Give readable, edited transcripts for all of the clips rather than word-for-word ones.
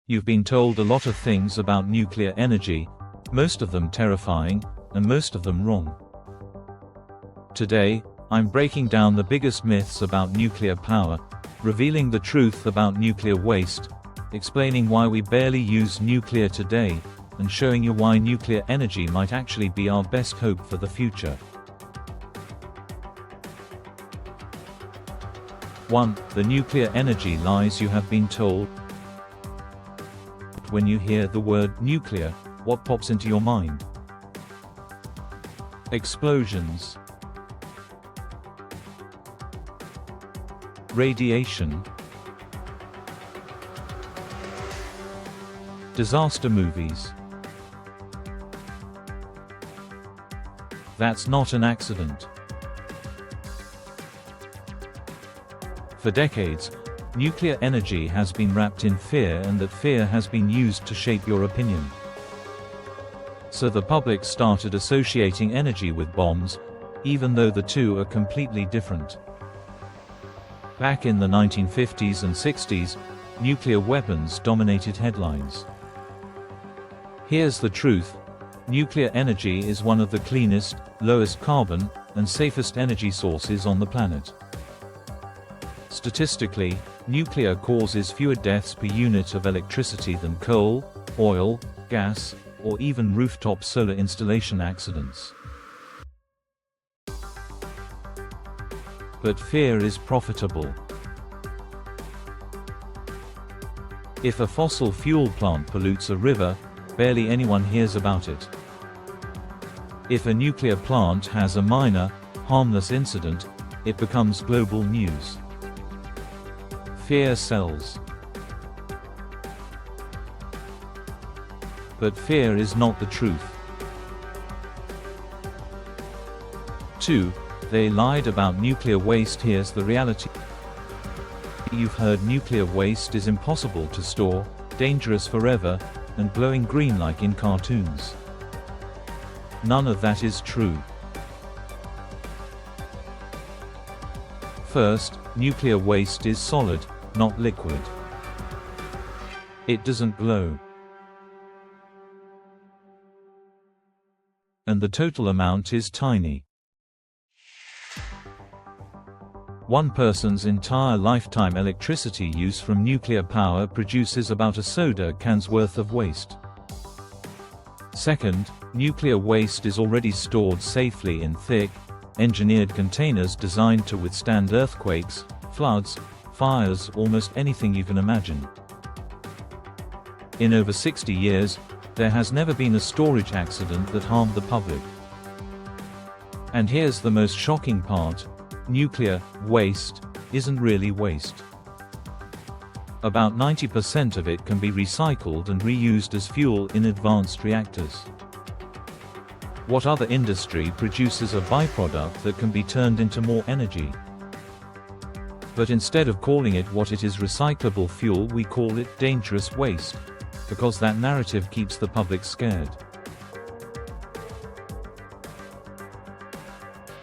You've been told a lot of things about nuclear energy, most of them terrifying, and most of them wrong. Today, I'm breaking down the biggest myths about nuclear power, revealing the truth about nuclear waste, explaining why we barely use nuclear today, and showing you why nuclear energy might actually be our best hope for the future. 1. The nuclear energy lies you have been told. When you hear the word nuclear, what pops into your mind? Explosions, radiation, disaster movies. That's not an accident. For decades, nuclear energy has been wrapped in fear, and that fear has been used to shape your opinion. So the public started associating energy with bombs, even though the two are completely different. Back in the 1950s and 60s, nuclear weapons dominated headlines. Here's the truth: nuclear energy is one of the cleanest, lowest carbon, and safest energy sources on the planet. Statistically, nuclear causes fewer deaths per unit of electricity than coal, oil, gas, or even rooftop solar installation accidents. But fear is profitable. If a fossil fuel plant pollutes a river, barely anyone hears about it. If a nuclear plant has a minor, harmless incident, it becomes global news. Fear sells. But fear is not the truth. 2. They lied about nuclear waste. Here's the reality. You've heard nuclear waste is impossible to store, dangerous forever, and glowing green like in cartoons. None of that is true. First, nuclear waste is solid, not liquid. It doesn't glow. And the total amount is tiny. One person's entire lifetime electricity use from nuclear power produces about a soda can's worth of waste. Second, nuclear waste is already stored safely in thick, engineered containers designed to withstand earthquakes, floods, fires, almost anything you can imagine. In over 60 years, there has never been a storage accident that harmed the public. And here's the most shocking part: nuclear waste isn't really waste. About 90% of it can be recycled and reused as fuel in advanced reactors. What other industry produces a byproduct that can be turned into more energy? But instead of calling it what it is, recyclable fuel, we call it dangerous waste, because that narrative keeps the public scared.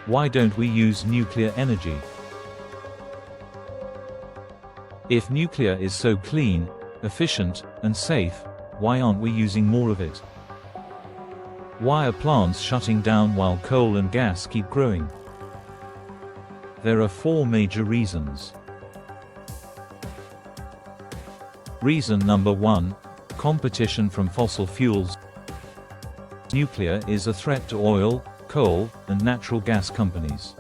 Why don't we use nuclear energy? If nuclear is so clean, efficient, and safe, why aren't we using more of it? Why are plants shutting down while coal and gas keep growing? There are 4 major reasons. Reason number 1: competition from fossil fuels. Nuclear is a threat to oil, coal, and natural gas companies.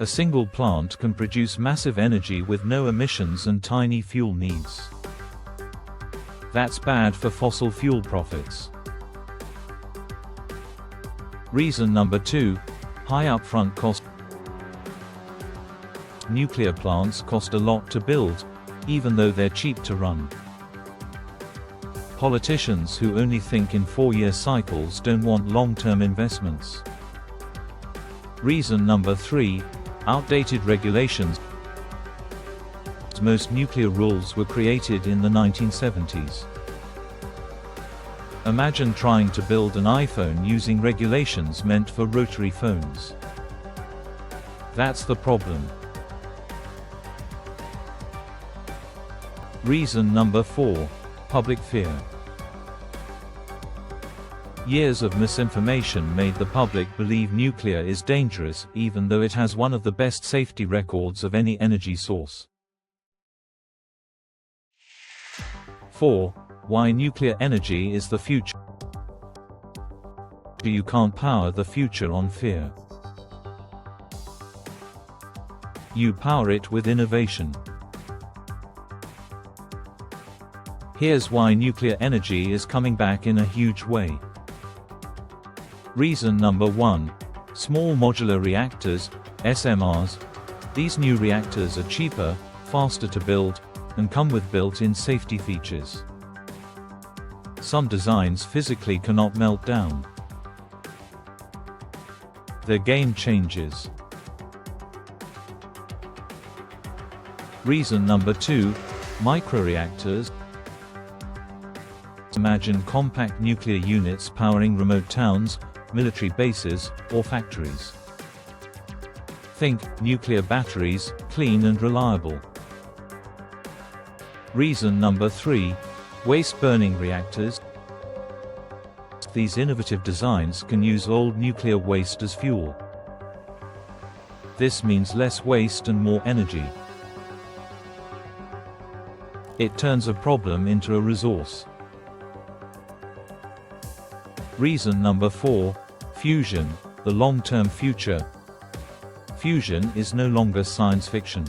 A single plant can produce massive energy with no emissions and tiny fuel needs. That's bad for fossil fuel profits. Reason number 2: high upfront cost. Nuclear plants cost a lot to build, even though they're cheap to run. Politicians who only think in 4-year cycles don't want long-term investments. Reason number 3: outdated regulations. Most nuclear rules were created in the 1970s. Imagine trying to build an iPhone using regulations meant for rotary phones. That's the problem. Reason number 4. Public fear. Years of misinformation made the public believe nuclear is dangerous even though it has one of the best safety records of any energy source. 4. Why nuclear energy is the future. You can't power the future on fear. You power it with innovation. Here's why nuclear energy is coming back in a huge way. Reason number 1. Small modular reactors, SMRs. These new reactors are cheaper, faster to build, and come with built-in safety features. Some designs physically cannot melt down. They're game changers. Reason number 2. Microreactors. Imagine compact nuclear units powering remote towns, military bases, or factories. Think nuclear batteries, clean and reliable. Reason number 3. Waste-burning reactors. These innovative designs can use old nuclear waste as fuel. This means less waste and more energy. It turns a problem into a resource. Reason number 4. Fusion, the long-term future. Fusion is no longer science fiction.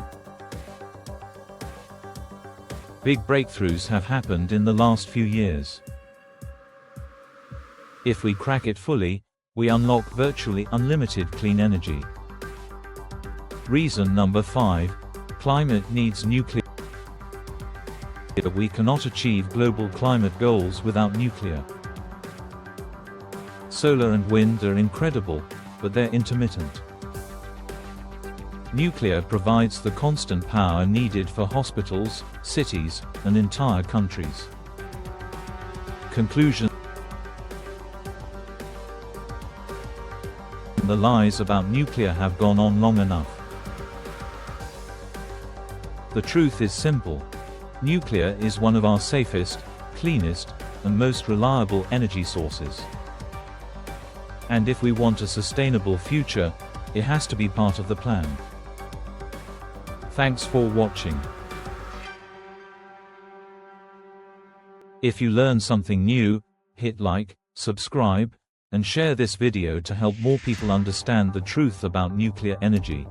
Big breakthroughs have happened in the last few years. If we crack it fully, we unlock virtually unlimited clean energy. Reason number 5. Climate needs nuclear. We cannot achieve global climate goals without nuclear. Solar and wind are incredible, but they're intermittent. Nuclear provides the constant power needed for hospitals, cities, and entire countries. Conclusion. The lies about nuclear have gone on long enough. The truth is simple. Nuclear is one of our safest, cleanest, and most reliable energy sources. And if we want a sustainable future, it has to be part of the plan. Thanks for watching. If you learned something new, hit like, subscribe, and share this video to help more people understand the truth about nuclear energy.